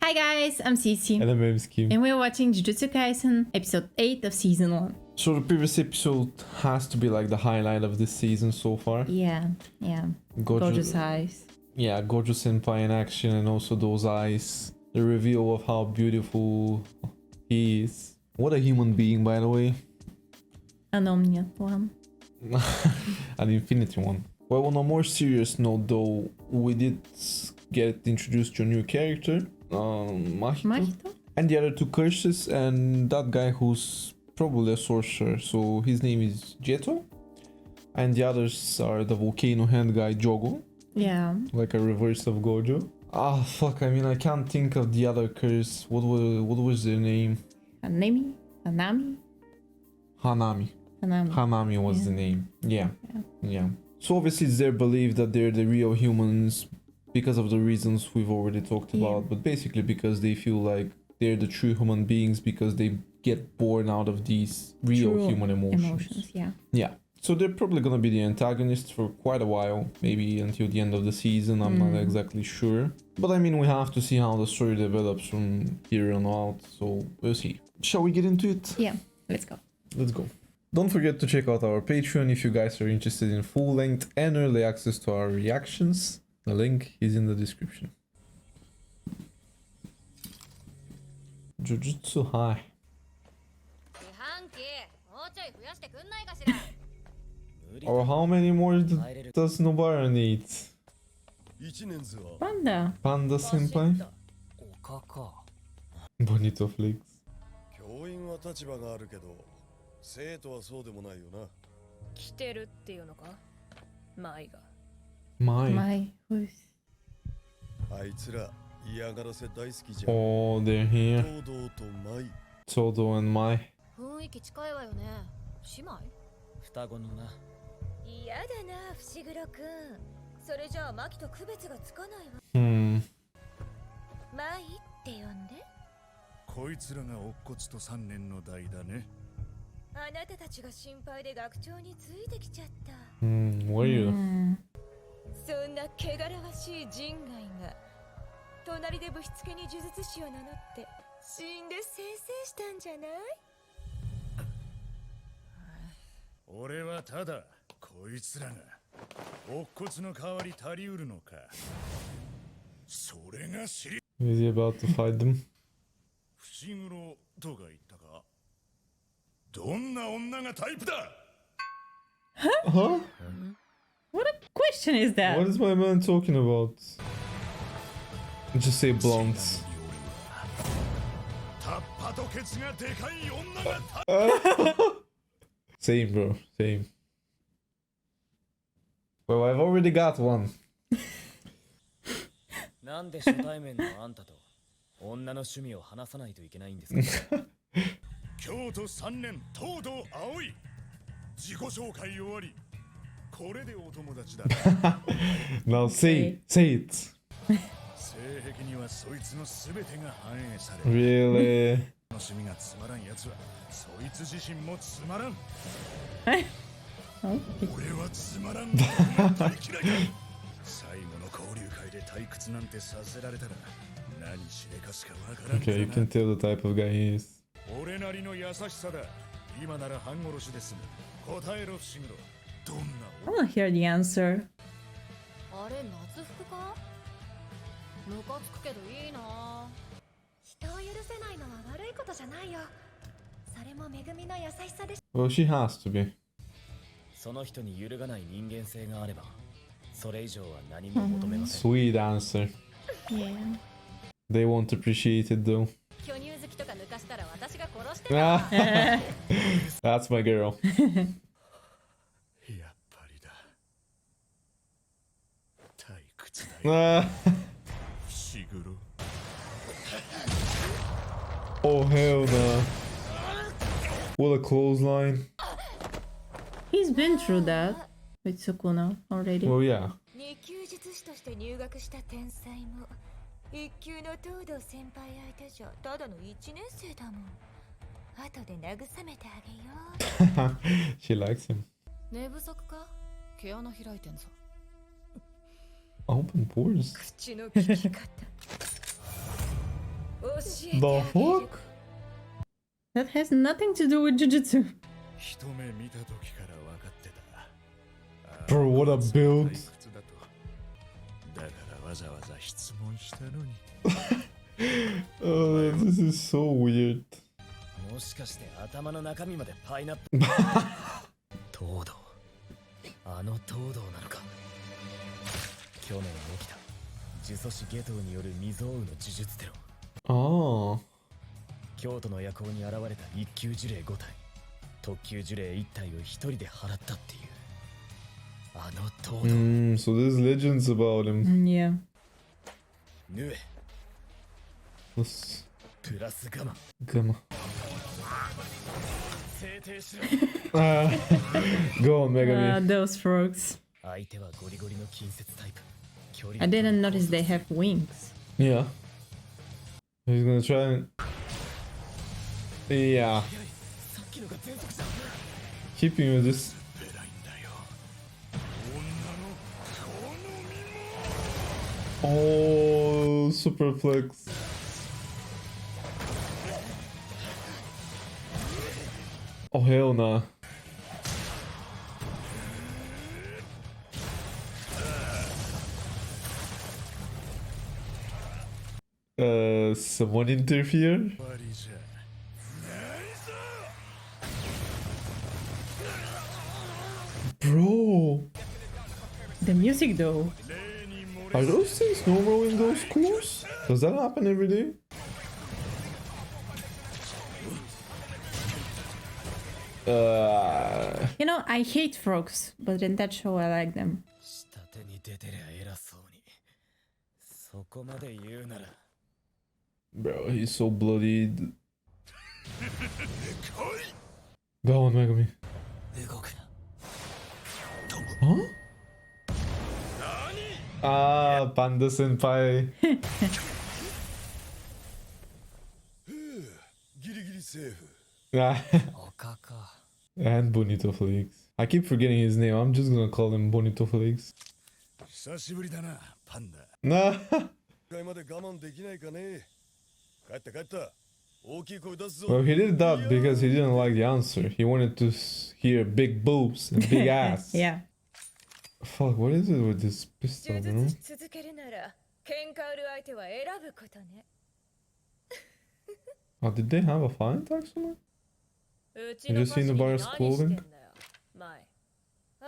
Hi guys, I'm Sisi. And I'm Mski. And we're watching Jujutsu Kaisen episode 8 of season 1. So the previous episode has to be like the highlight of this season so far. Yeah. Gorgeous eyes. Yeah, Gojo Senpai in action, and also those eyes. The reveal of how beautiful he is. What a human being, by the way. An Omnia one. An Infinity one. Well, on a more serious note though, we did get introduced to a new character. Mahito? And the other two curses, and that guy who's probably a sorcerer. So his name is Jeto. And the others are the volcano hand guy Jogo. Yeah. Like a reverse of Gojo. Ah, fuck, I mean, I can't think of the other curse. What was their name? Hanami? Hanami was the name. Yeah. So obviously it's their belief that they're the real humans because of the reasons we've already talked about, but basically because they feel like they're the true human beings because they get born out of these real human emotions. Yeah. So they're probably gonna be the antagonists for quite a while, maybe until the end of the season, I'm not exactly sure. But I mean, we have to see how the story develops from here on out, so we'll see. Shall we get into it? Yeah, let's go. Let's go. Don't forget to check out our Patreon if you guys are interested in full-length and early access to our reactions. The link is in the description. Jujutsu High. Or how many more does Nobara need? Panda senpai? Bonito flicks. 教員は立場があるけど、生徒はそうでもないよな。来てるっていうのか？舞が。Mai. Who's... あいつら嫌がらせ大好きじゃん。Oh, they're here. 東堂と舞。Todo and Mai. 雰囲気近いわよね。姉妹？双子のな。嫌だな、伏黒くん。それじゃあマキと区別がつかないわ。舞って呼んで。こいつらが乙骨と3年の代だね。あなたたちが心配で学長についてきちゃった。What are you? そんな汚らわしい人外が隣でぶしつけに呪術師を名乗って死んでせいせいしたんじゃない？俺はただこいつらが乙骨の代わり足りうるのか。それが知り。Is he about to fight them? 伏黒とか言ったか？どんな女がタイプだ？ Huh? What a question is that? What is my man talking about? Just say blonde. タッパとケツがでかい女が Same, bro. Same. Well, I've already got one. なんで初対面のあんたと女の趣味を話さないといけないんですか？京都3年東堂葵。自己紹介終わり。これでお友達だ。Now say it. 性癖にはそいつのすべてが反映される。Really? 趣味がつまらんやつはそいつ自身もつまらん。俺はつまらん。大嫌いだ。最後の交流会で退屈なんてさせられたら何しでかすかわからん。Okay, you can tell the type of guy he is. 俺なりの優しさだ。今なら半殺しですむ。答えろ伏黒。どんな I wanna hear the answer. あれ夏服か？ムカつくけどいいな。人を許せないのは悪いことじゃないよ。それも恵みの優しさでし。 Well, she has to be. その人に揺るがない人間性があれば、それ以上は何も求めません。Sweet answer. Yeah. They won't appreciate it though. 巨乳好きとか抜かしたら私が殺してた。That's my girl. やっぱりだ。退屈だよ。伏黒。Oh hell no. What a clothesline. He's been through that with Sukuna already. Well, yeah. 二級術師として入学した天才も一級の東堂先輩相手じゃただの1年生だもん。後で慰めてあげよう。She likes him. 寝不足か？毛穴開いてんぞ。Open pores. 口の利き方。The fuck? That has nothing to do with Jujutsu. 一目見た時から分かってた。Bro, what a build. 退屈だと。だからわざわざ質問したのに。This is so weird. もしかして頭の中身までパイナップル東堂、あの東堂なのか。去年起きた呪詛師下等による未曾有の呪術テロ。Oh. 京都の夜行に現れた一級呪霊5体、特級呪霊1体を一人で払ったっていうあの東堂。So there's legends about him. Yeah. ヌエ Let's プラスガマ gamma. 制定しろ。Go on, Megami. Those frogs. 相手はゴリゴリの近接タイプ。距離 I didn't notice they have wings. Yeah. He's gonna try and. Yeah. さっきのが全速じゃん。 Keeping you this. 偉いんだよ。女の好みも。 Oh, superplex. Oh, hell nah. Someone interfere? 終わりじゃ。Bro, The music though. 例に漏 are れ those things normal in those schools? Does that happen every day? You know, I hate frogs, but in that show I like them. 下手に出てりゃ偉そうに。そこまで言うなら。 Bro, he's so bloodied. Go on, Megami. 動くな。 Huh? Ah, Panda Senpai. ギリギリセーフ。 Ah, 丘か。 and Bonito Flakes. I keep forgetting his name. I'm just gonna call him Bonito Flakes. 久しぶりだな、パンダ。 Nah. 一回まで我慢できないかね。帰った帰った。大きい声出すぞ。 Well, he did that because he didn't like the answer. He wanted to hear big boobs and big ass. Yeah. Fuck, what is it with this pistol, 呪 you know? 術し続けるなら喧嘩売る相手は選ぶことね。 Oh, did they have a fight actually? うち Have の you パシ seen に the 何 bar's してん clothing? だよ前。あ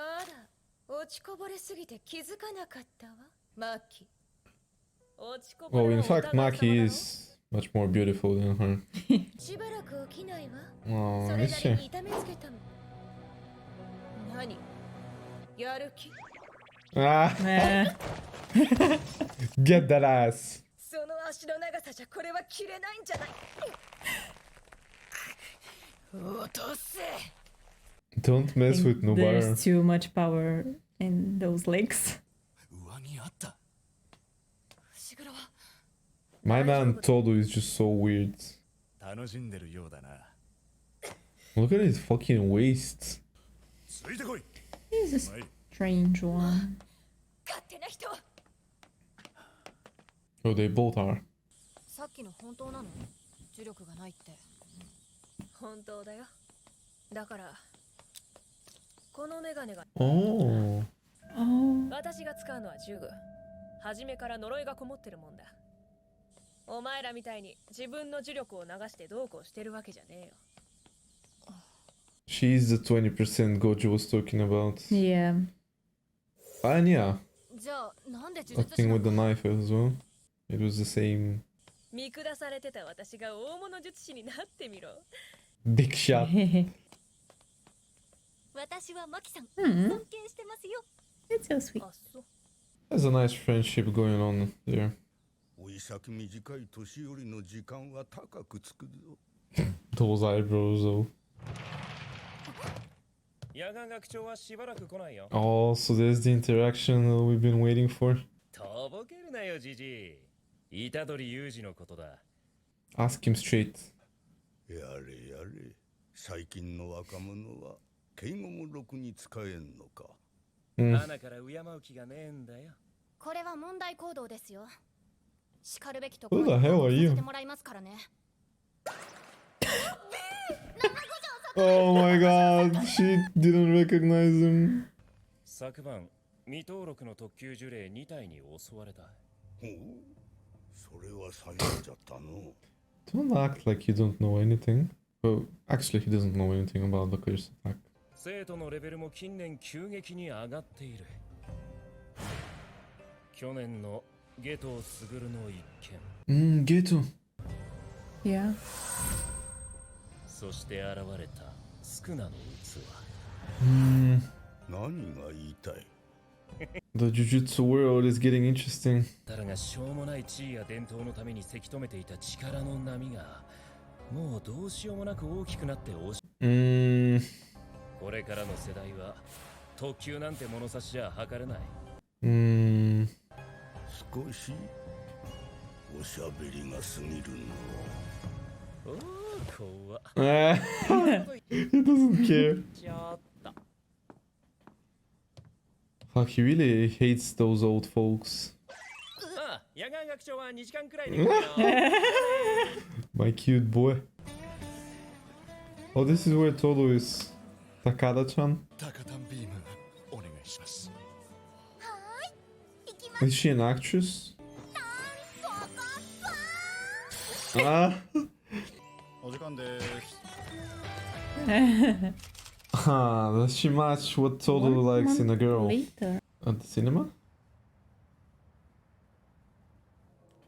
ら、落ちこぼれすぎて気づかなかったわマッキー。落ちこぼ Well, れ in はお fact, 互い様だ Maki ろ。 is much more beautiful than her. しばらく起きないわ。 Oh, それ is な she? りに痛めつけたの。何やる気？ Ah, Eh, get that ass. その足の長さじゃこれは切れないんじゃない？落とせ。 Don't mess with Nobara. there's too much power in those legs. 上着あった。伏黒は My man Todo is just so weird. 楽しんでるようだな。 Look at his fucking waist. ついてこい。 He's a はい。 strange one. 勝手な人。 Oh, they both are. さっきの本当なの？呪力がないって。本当だよ。だからこのメガネが Oh. Oh. 私が使うのは呪具。初めから呪いがこもってるもんだ。お前らみたいに自分の呪力を流してどうこうしてるわけじゃねえよ。 She's the 20% Gojo was talking about. Yeah. And yeah, じゃあなんで呪 that 術師 thing な with the の？ knife as well. It was the same 見下されてた私が大物術師になってみろ。 big shot. 私はマキさん、 Hmm. 尊敬してますよ。 It's so sweet. あ、そう。 There's a nice friendship going on there. おい先短い年寄りの時間は高くつくぞ。 Those eyebrows though. 野岸学長はしばらく来ないよ。 Oh, so there's the interaction that we've been waiting for. とぼけるなよ、じじい。虎杖裕二のことだ。 Ask him straight. やれやれ。最近の若者は敬語もろくに使えんのか。 Mm. 花から敬う気がねえんだよ。これは問題行動ですよ。叱るべきとこ Who ろ the に hell 報 are 告さ you? せてもらいますからね。 Oh my god, she didn't recognize him. 昨晩未登録の特級呪霊2体に襲われた。ほう、それは最後じゃったの。 Don't act like you don't know anything. Well, actually, he doesn't know anything about the curse attack. 生徒のレベルも近年急激に上がっている。去年のゲトウスグルの一件、Geto. Yeah. そして現れたスクナの器。何が言いたい？ The Jujutsu world is getting interesting. たらがしょうもない地位や伝統のためにせき止めていた力の波がもうどうしようもなく大きくなってこれからの世代は特級なんて物差しじゃ測れない。少しおしゃべりが過ぎるの。おお、怖っ。He doesn't care. ちょっと。 Fuck, he really hates those old folks. ああ、野外学長は2時間くらいで来るよ。My cute boy. Oh, this is where Todo is. Takada-chan? タカタンビームお願いします。 Is she an actress? Ah. お時間です。 Ah, does she match what Todo One likes in a month girl? Later. At the cinema?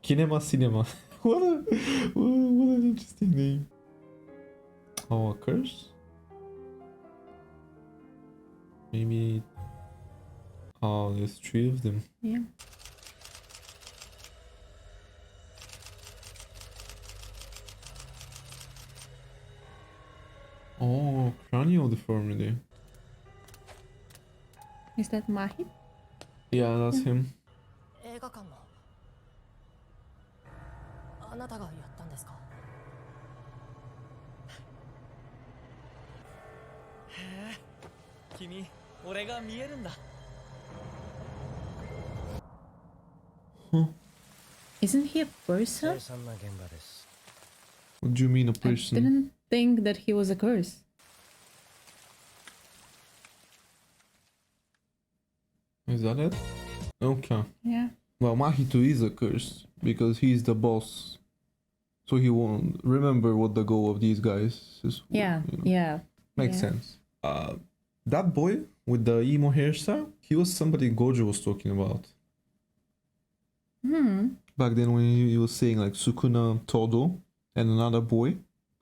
Kinema Cinema. What an interesting name. Oh, a curse? Maybe... Oh, there's 3 of them. Yeah. Oh, cranial deformity. Is that Mahi? Yeah, that's him. 映画館のあなたがやったんですか？へえ、君、俺が見えるんだ。 Isn't he a person? 凄惨な現場です。 What do you mean a I person? didn't think that he was a curse. Is that it? Okay. Yeah. Well, Mahito is a curse because he's the boss. So he won't remember what the goal of these guys is. Yeah. you know. Yeah. Makes Yeah. sense. That boy with the emo hairstyle, he was somebody Gojo was talking about. Back then when he was saying like Sukuna Todo and another boy.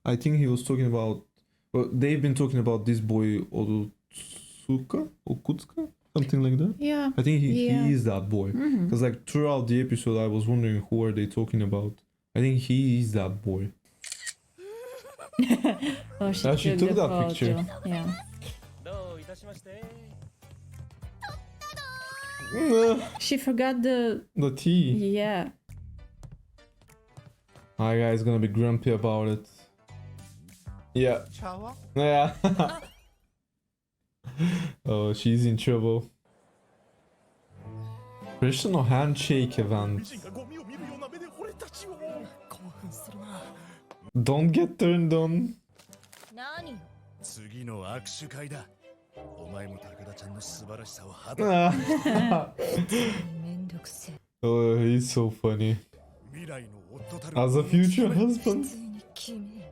I think he was talking about... Well, they've been talking about this boy Otsuka? Okutsuka? Something like that. Yeah. I think Yeah. he is that boy. Because like throughout the episode I was wondering who are they talking about. I think he is that boy. Oh, she took the that photo. picture. Yeah. どういたしまして。 She forgot the... The T. Yeah. My guy's gonna be grumpy about it. Yeah. Yeah. Oh, she's in trouble. Personal handshake event. 美人がゴミを見るような目で俺たちを。興奮するな。 Don't get turned on. 何よ？次の握手会だ。お前も高田ちゃんの素晴らしさを肌 Ah. めんどくせえ。 Oh, he's so funny. 未来の夫たる As a future 普 husband. 通に決め。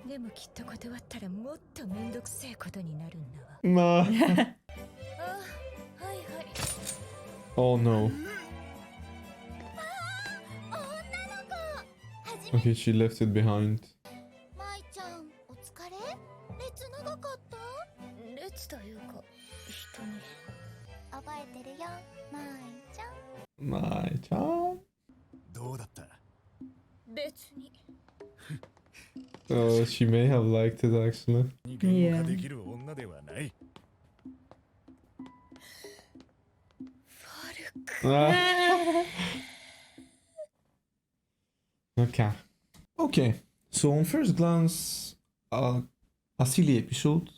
でもきっと断ったらもっとめんどくせえことになるんだわ。 Nah. あ、はいはい。 Oh no. Okay, she left it behind. 舞ちゃん、お疲れ？列長かった？列というか、人に。覚えてるよ、舞ちゃん。 My child. どうだった？別に。 Oh, she may have liked it actually. 言語化できる女ではない。 Ah. Okay. Okay. So on first glance, a silly episode.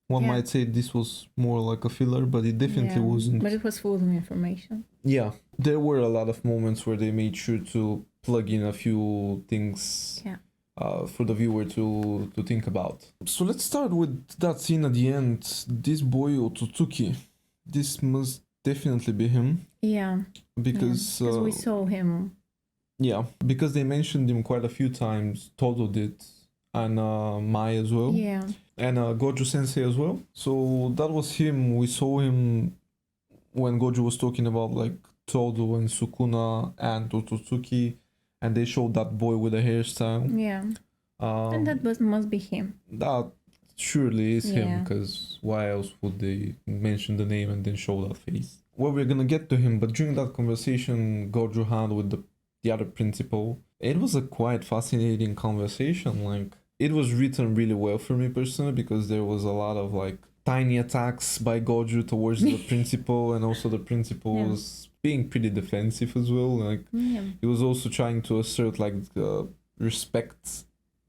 One Yeah. might say this was more like a filler, but it definitely Yeah, wasn't. but it was full of information. Yeah, there were a lot of moments where they made sure to plug in a few things Yeah. for the viewer to think about. So let's start with that scene at the end. This boy Otsutsuki, this must definitely be him Yeah, because because we saw him. yeah, because they mentioned him quite a few times. Todo did, and Mai as well, Yeah, and Gojo Sensei as well. So that was him. We saw him when Gojo was talking about like Todo and Sukuna and Otsutsuki, and they showed that boy with a hairstyle. yeah, and that must be him. That surely is him, Yeah. because why else would they mention the name and then show that face? Well, we're gonna get to him, but during that conversation Gojo had with the other principal, it was a quite fascinating conversation. Like, it was written really well for me personally, because there was a lot of like tiny attacks by Gojo towards the principal, and also the principal Yeah. was being pretty defensive as well. Like, Yeah, he was also trying to assert like respect.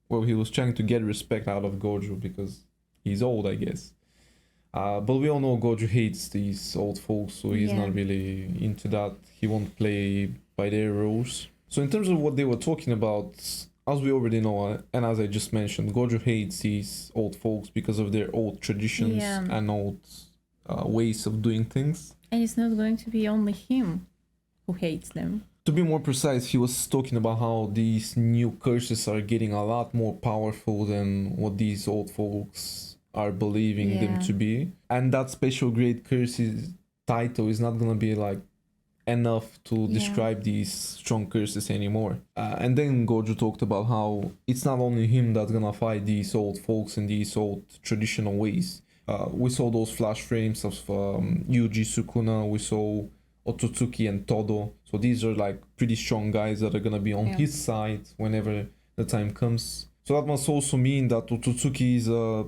Well, he was trying to get respect out of Gojo because he's old, I guess. But we all know Gojo hates these old folks, so he's Yeah. not really into that. He won't play by their rules. So in terms of what they were talking about, as we already know, and as I just mentioned, Gojo hates these old folks because of their old traditions Yeah. and old ways of doing things. and it's not going to be only him who hates them. To be more precise, he was talking about how these new curses are getting a lot more powerful than what these old folks are believing them Yeah. to be. And that special grade curses title is not gonna be like enough to Yeah. describe these strong curses anymore. And then Gojo talked about how it's not only him that's gonna fight these old folks and these old traditional ways. We saw those flash frames of Yuji Sukuna, we saw Otsutsuki and Todo. So these are like pretty strong guys that are gonna be on Yeah. his side whenever the time comes. So that must also mean that Otsutsuki is a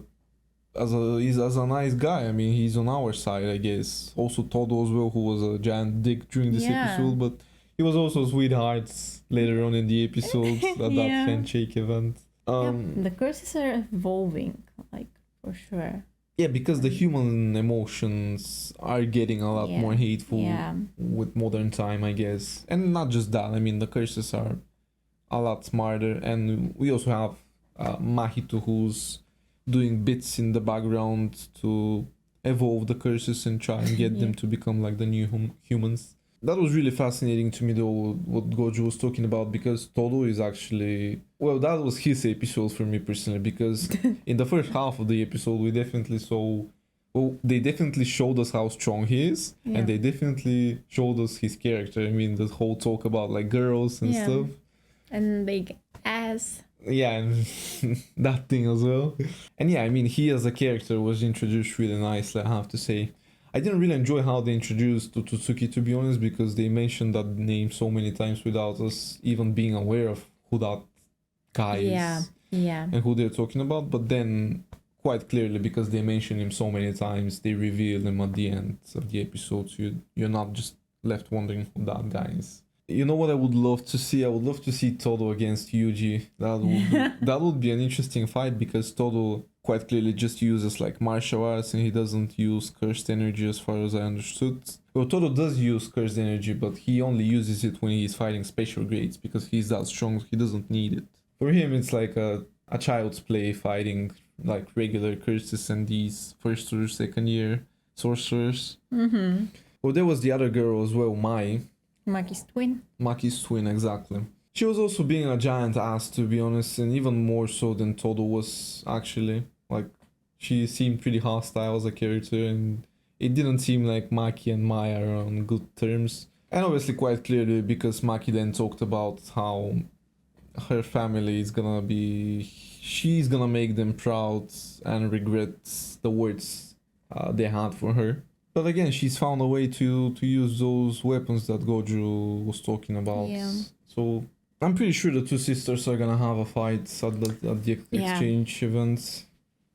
nice guy. I mean, he's on our side, I guess. Also Todo as well, who was a giant dick during this Yeah. episode, but he was also sweethearts later on in the episodes at that Yeah. handshake event. The curses are evolving, like, for sure. Yeah, because the human emotions are getting a lot Yeah. more hateful Yeah. with modern time, I guess. And not just that, I mean, the curses are a lot smarter. And we also have Mahito, who's doing bits in the background to evolve the curses and try and get them Yeah. to become like the new humans. That was really fascinating to me, though, what Gojo was talking about, because Todo is actually... Well, that was his episode for me personally, because in the first half of the episode, we definitely saw... Well, they definitely showed us how strong he is, Yeah. and they definitely showed us his character. I mean, the whole talk about, like, girls and Yeah. stuff. And big ass. Yeah, and that thing as well. And yeah, I mean, he as a character was introduced really nicely, I have to say. I didn't really enjoy how they introduced Otsutsuki, to be honest, because they mentioned that name so many times without us even being aware of who that guy Yeah. is Yeah. and who they're talking about. But then, quite clearly, because they mention him so many times, they reveal him at the end of the episode, so you're not just left wondering who that guy is. You know what I would love to see? I would love to see Todo against Yuji. That would be an interesting fight, because Todo quite clearly just uses like martial arts and he doesn't use cursed energy, as far as I understood. Well, Todo does use cursed energy, but he only uses it when he's fighting special grades, because he's that strong, he doesn't need it. For him, it's like a child's play fighting like regular curses and these first or second year sorcerers. Mm-hmm. Well, there was the other girl as well, Mai. Maki's twin. Maki's twin, exactly. She was also being a giant ass, to be honest, and even more so than Todo was, actually. Like, she seemed pretty hostile as a character, and it didn't seem like Maki and Mai are on good terms. And obviously quite clearly, because Maki then talked about how her family is gonna be... She's gonna make them proud and regret the words they had for her. But again, she's found a way to use those weapons that Gojo was talking about. Yeah. So I'm pretty sure the two sisters are gonna have a fight at the Yeah. exchange event.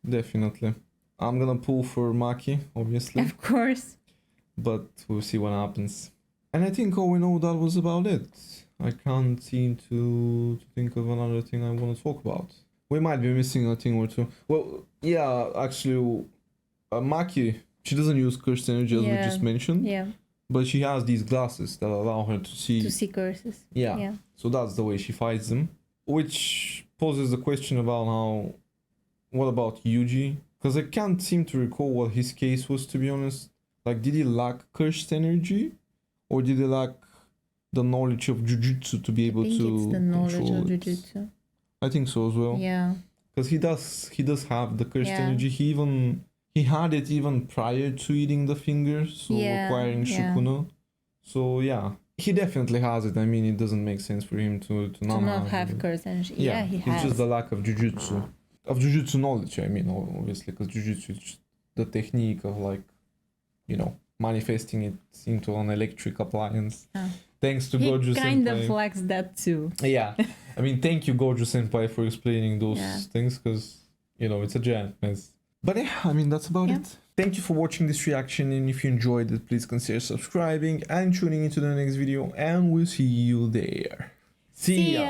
Definitely. I'm gonna pull for Maki, obviously, Of course. but we'll see what happens. And I think all in all, that was about it. I can't seem to think of another thing I want to talk about. We might be missing a thing or two. Well, yeah, actually, Maki, she doesn't use cursed energy as we Yeah. just mentioned, Yeah. but she has these glasses that allow her to see. To see curses. Yeah. Yeah. So that's the way she fights them, which poses the question about how. What about Yuji? Because I can't seem to recall what his case was, to be honest. Like, did he lack cursed energy, or did he lack the knowledge of Jujutsu to be I able think to it's the knowledge control of it? Jujutsu. I think so as well. Yeah. Because he does have the cursed Yeah. energy. He had it even prior to eating the fingers, so Yeah, acquiring yeah. Sukuna. So yeah, he definitely has it. I mean, it doesn't make sense for him to To not not have have it. curse energy. Yeah, Yeah, he it's has. just the lack of Jujutsu knowledge. I mean, obviously, because Jujutsu is just the technique of, like, you know, manifesting it into an electric appliance. Ah. Thanks to He Gojo kind of Senpai. lacks that too. Yeah, I mean, thank you, Gojo Senpai, for explaining those Yeah. things, because, you know, it's a giant mess. But yeah, I mean, that's about Yeah. it. Thank you for watching this reaction, and if you enjoyed it, please consider subscribing and tuning into the next video, and we'll see you there. See ya!